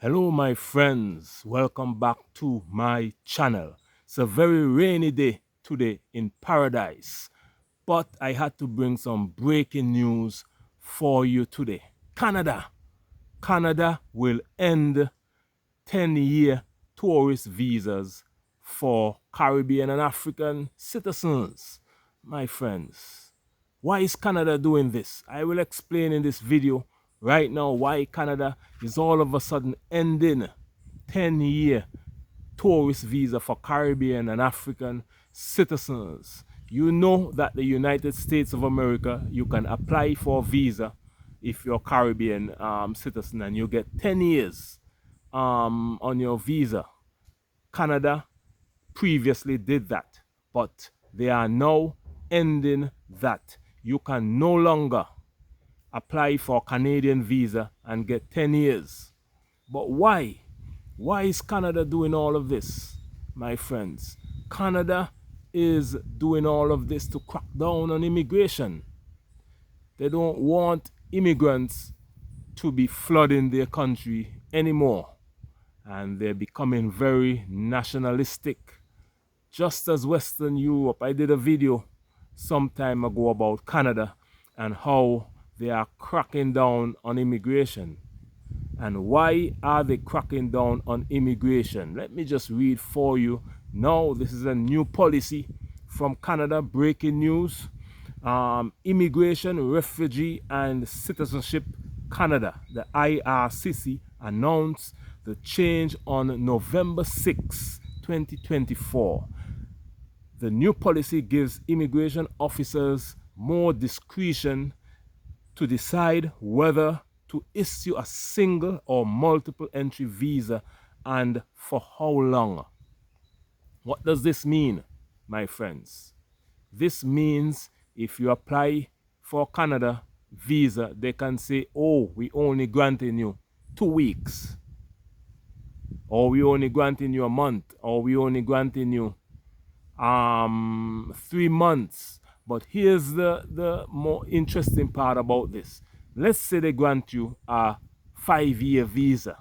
Hello my friends, welcome back to my channel. It's a very rainy day today in paradise, but I had to bring some breaking news for you today. Canada will end 10-year tourist visas for Caribbean and African citizens. My friends, why is Canada doing this? I will explain in this video right now why Canada is all of a sudden ending 10-year tourist visa for Caribbean and African citizens. You know that the United States of America, you can apply for a visa if you're a Caribbean citizen and you get 10 years on your visa. Canada previously did that, but they are now ending that. You can no longer apply for a Canadian visa and get 10 years. But why? Why is Canada doing all of this, my friends? Canada is doing all of this to crack down on immigration. They don't want immigrants to be flooding their country anymore. And they're becoming very nationalistic. Just as Western Europe, I did a video some time ago about Canada and how they are cracking down on immigration. And why are they cracking down on immigration? Let me just read for you. Now, this is a new policy from Canada, breaking news. Immigration, Refugee and Citizenship Canada, the IRCC, announced the change on November 6, 2024. The new policy gives immigration officers more discretion to decide whether to issue a single or multiple entry visa and for how long. What does this mean, my friends? This means if you apply for Canada visa, they can say, oh, we only granting you 2 weeks, or we only granting you a month, or we only granting you 3 months. But here's the more interesting part about this. Let's say they grant you a 5-year visa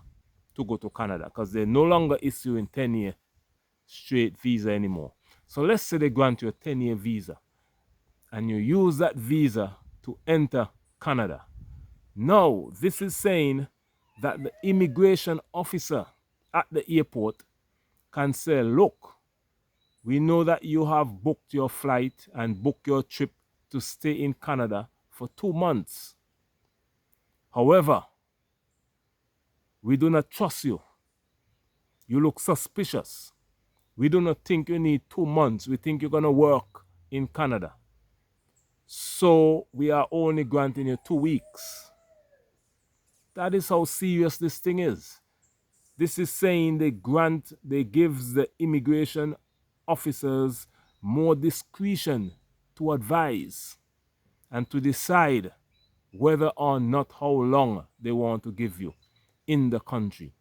to go to Canada because they're no longer issuing 10-year straight visa anymore. So let's say they grant you a 10-year visa and you use that visa to enter Canada. Now, this is saying that the immigration officer at the airport can say, look, we know that you have booked your flight and booked your trip to stay in Canada for 2 months. However, we do not trust you. You look suspicious. We do not think you need 2 months. We think you're going to work in Canada. So we are only granting you 2 weeks. That is how serious this thing is. This is saying they gives the immigration officers more discretion to advise and to decide whether or not how long they want to give you in the country,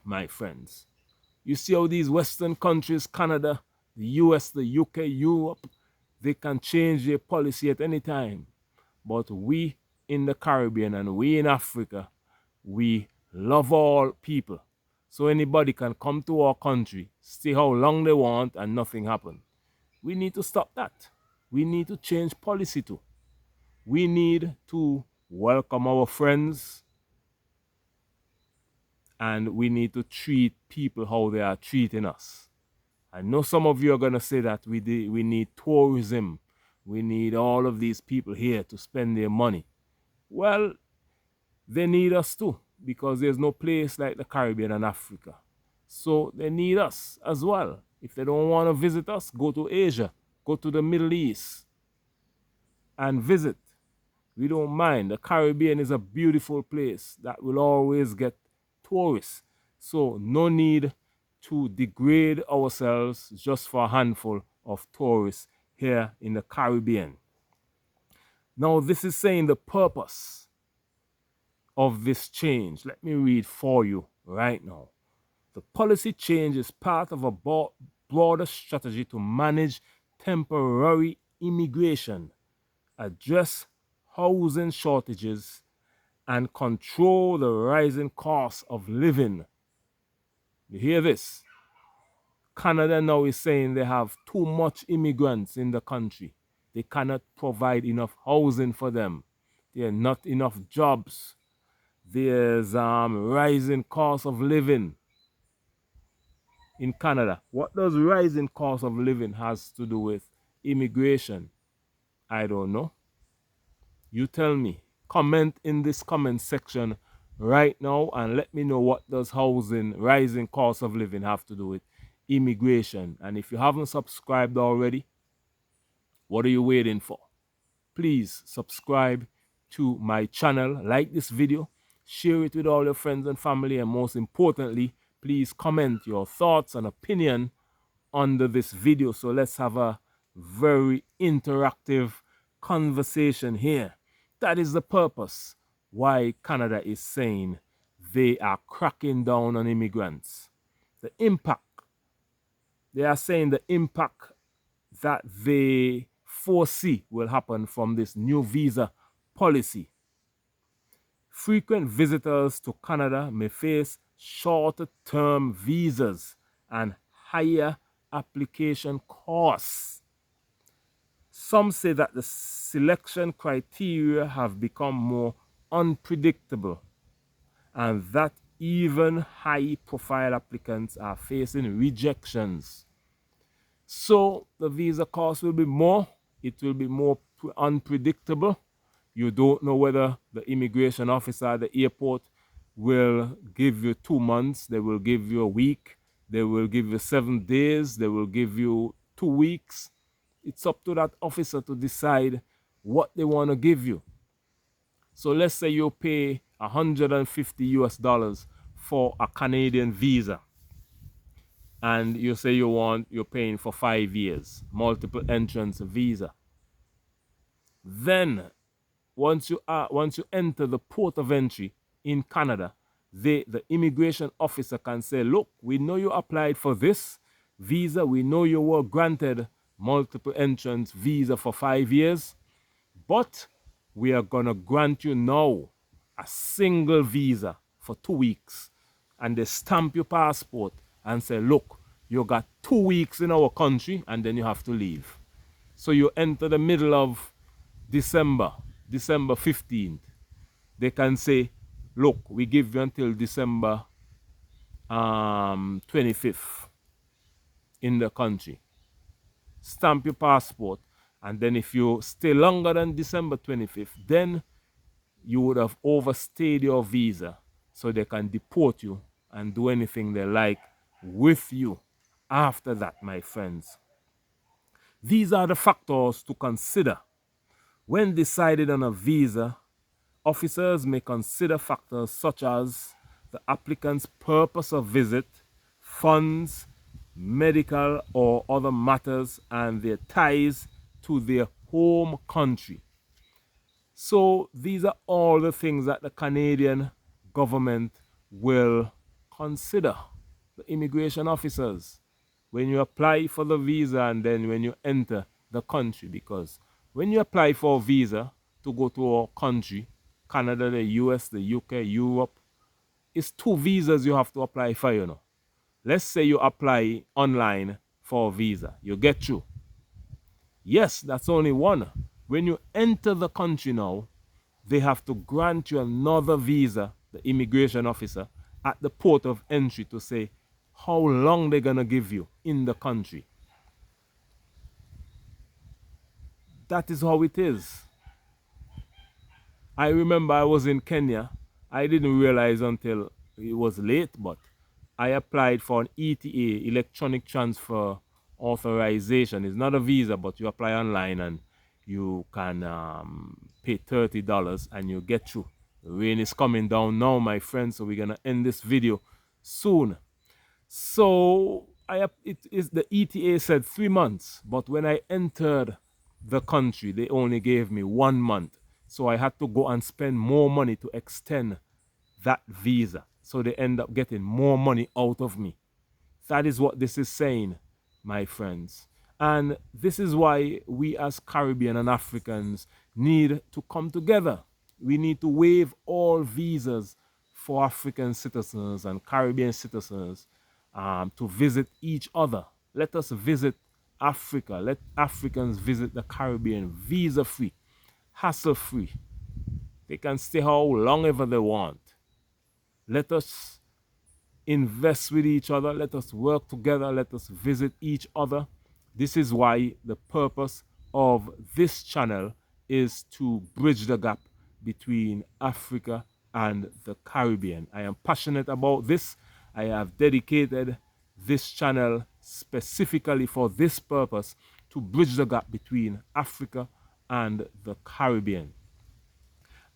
my friends. You see how these Western countries, Canada, the US, the UK, Europe, they can change their policy at any time. But we in the Caribbean and we in Africa, we love all people. So anybody can come to our country, stay how long they want, and nothing happen. We need to stop that. We need to change policy too. We need to welcome our friends, and we need to treat people how they are treating us. I know some of you are going to say that we need tourism. We need all of these people here to spend their money. Well, they need us too, because there's no place like the Caribbean and Africa. So they need us as well. If they don't want to visit us, go to Asia, go to the Middle East and visit. We don't mind. The Caribbean is a beautiful place that will always get tourists. So no need to degrade ourselves just for a handful of tourists here in the Caribbean. Now, this is saying the purpose of this change. Let me read for you right now. The policy change is part of a broader strategy to manage temporary immigration, address housing shortages, and control the rising cost of living. You hear this? Canada now is saying they have too much immigrants in the country. They cannot provide enough housing for them. There are not enough jobs. There's rising cost of living in Canada. What does rising cost of living has to do with immigration? I don't know. You tell me. Comment in this comment section right now and let me know what does housing, rising cost of living have to do with immigration. And if you haven't subscribed already, what are you waiting for? Please subscribe to my channel, like this video, share it with all your friends and family, and most importantly, please comment your thoughts and opinion under this video. So let's have a very interactive conversation here. That is the purpose why Canada is saying they are cracking down on immigrants. The impact, they are saying the impact that they foresee will happen from this new visa policy. Frequent visitors to Canada may face shorter term visas and higher application costs. Some say that the selection criteria have become more unpredictable and that even high-profile applicants are facing rejections. So the visa cost will be more. It will be more unpredictable. You don't know whether the immigration officer at the airport will give you 2 months, they will give you a week, they will give you 7 days, they will give you 2 weeks. It's up to that officer to decide what they want to give you. So let's say you pay $150 for a Canadian visa, and you say you're paying for 5 years, multiple entrance visa. Then once you enter the port of entry in Canada, the immigration officer can say, look, we know you applied for this visa, we know you were granted multiple entrance visa for 5 years, but we are going to grant you now a single visa for 2 weeks. And they stamp your passport and say, look, you got 2 weeks in our country and then you have to leave. So you enter the middle of December 15th. They can say, look, we give you until December 25th in the country. Stamp your passport, and then if you stay longer than December 25th, then you would have overstayed your visa, so they can deport you and do anything they like with you after that, my friends. These are the factors to consider. When deciding on a visa, officers may consider factors such as the applicant's purpose of visit, funds, medical or other matters, and their ties to their home country. So these are all the things that the Canadian government will consider, the immigration officers, when you apply for the visa and then when you enter the country. Because when you apply for a visa to go to a country, Canada, the US, the UK, Europe, it's 2 visas you have to apply for, you know. Let's say you apply online for a visa. You get through. Yes, that's only one. When you enter the country now, they have to grant you another visa, the immigration officer, at the port of entry to say how long they're going to give you in the country. That is how it is. I remember I was in Kenya. I didn't realize until it was late, but I applied for an ETA, electronic transfer authorization. It's not a visa, but you apply online and you can pay $30 and you get through. The rain is coming down now, my friends, so we're going to end this video soon. So the ETA said 3 months, but when I entered the country, they only gave me 1 month. So I had to go and spend more money to extend that visa. So they end up getting more money out of me. That is what this is saying, my friends. And this is why we as Caribbean and Africans need to come together. We need to waive all visas for African citizens and Caribbean citizens to visit each other. Let us visit Africa. Let Africans visit the Caribbean visa-free, hassle-free. They can stay how long ever they want. Let us invest with each other. Let us work together. Let us visit each other. This is why the purpose of this channel is to bridge the gap between Africa and the Caribbean. I am passionate about this. I have dedicated this channel specifically for this purpose, to bridge the gap between Africa and the Caribbean.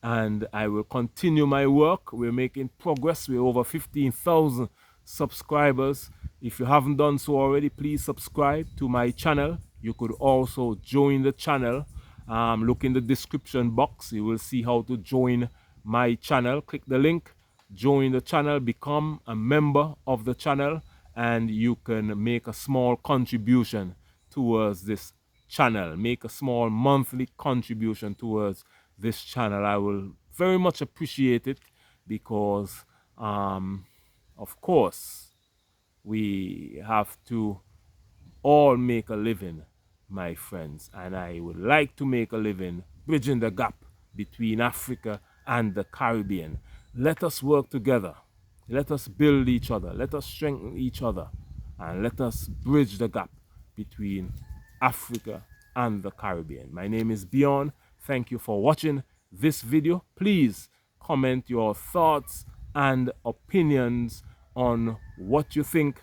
And I will continue my work. We're making progress. We're over 15,000 subscribers. If you haven't done so already, please subscribe to my channel. You could also join the channel. Look in the description box. You will see how to join my channel. Click the link, join the channel, become a member of the channel, and you can make a small contribution towards this channel. Make a small monthly contribution towards this channel. I will very much appreciate it, because of course we have to all make a living, my friends, and I would like to make a living bridging the gap between Africa and the Caribbean. Let us work together. Let us build each other. Let us strengthen each other, and let us bridge the gap between Africa and the Caribbean. My name is Bjorn. Thank you for watching this video. Please comment your thoughts and opinions on what you think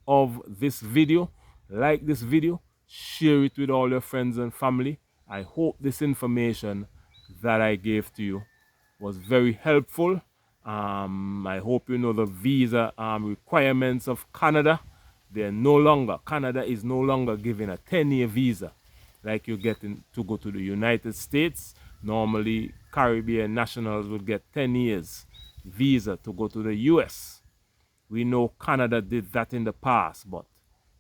of this video. Like this video, share it with all your friends and family. I hope this information that I gave to you was very helpful. I hope you know the visa requirements of Canada. Canada is no longer giving a 10-year visa like you get to go to the United States. Normally, Caribbean nationals would get 10 years visa to go to the US. We know Canada did that in the past, but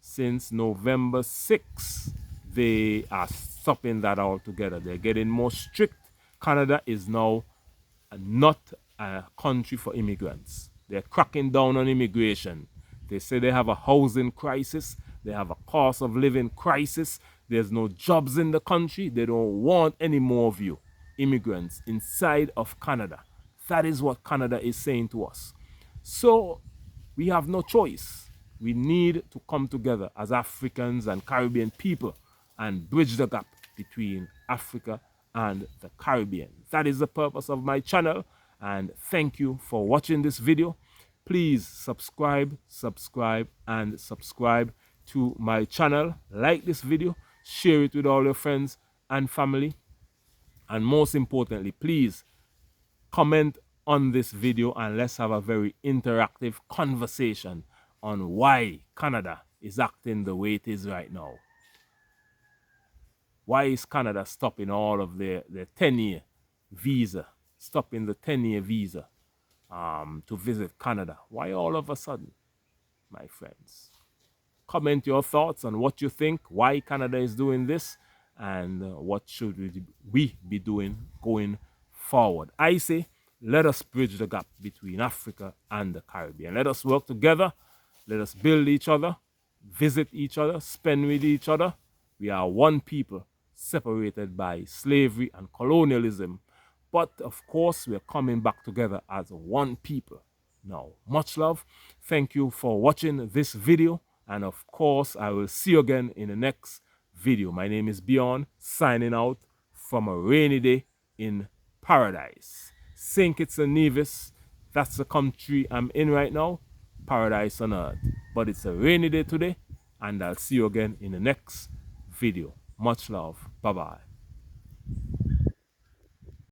since November 6, they are stopping that altogether. They're getting more strict. Canada is now not a country for immigrants. They're cracking down on immigration. They say they have a housing crisis. They have a cost of living crisis. There's no jobs in the country. They don't want any more of you, immigrants, inside of Canada. That is what Canada is saying to us. So we have no choice. We need to come together as Africans and Caribbean people and bridge the gap between Africa and the Caribbean. That is the purpose of my channel, and thank you for watching this video. Please subscribe to my channel. Like this video, share it with all your friends and family, and most importantly, please comment on this video and let's have a very interactive conversation on why Canada is acting the way it is right now. Why is Canada stopping all of their 10-year visa, stopping the 10-year visa to visit Canada? Why all of a sudden, my friends? Comment your thoughts on what you think, why Canada is doing this, and what should we be doing going forward. I say, let us bridge the gap between Africa and the Caribbean. Let us work together. Let us build each other, visit each other, spend with each other. We are one people, separated by slavery and colonialism. But of course, we are coming back together as one people. Now, much love. Thank you for watching this video. And of course, I will see you again in the next video. My name is Bjorn, signing out from a rainy day in paradise. St. Kitts and Nevis, that's the country I'm in right now. Paradise on earth. But it's a rainy day today, and I'll see you again in the next video. Much love. Bye-bye.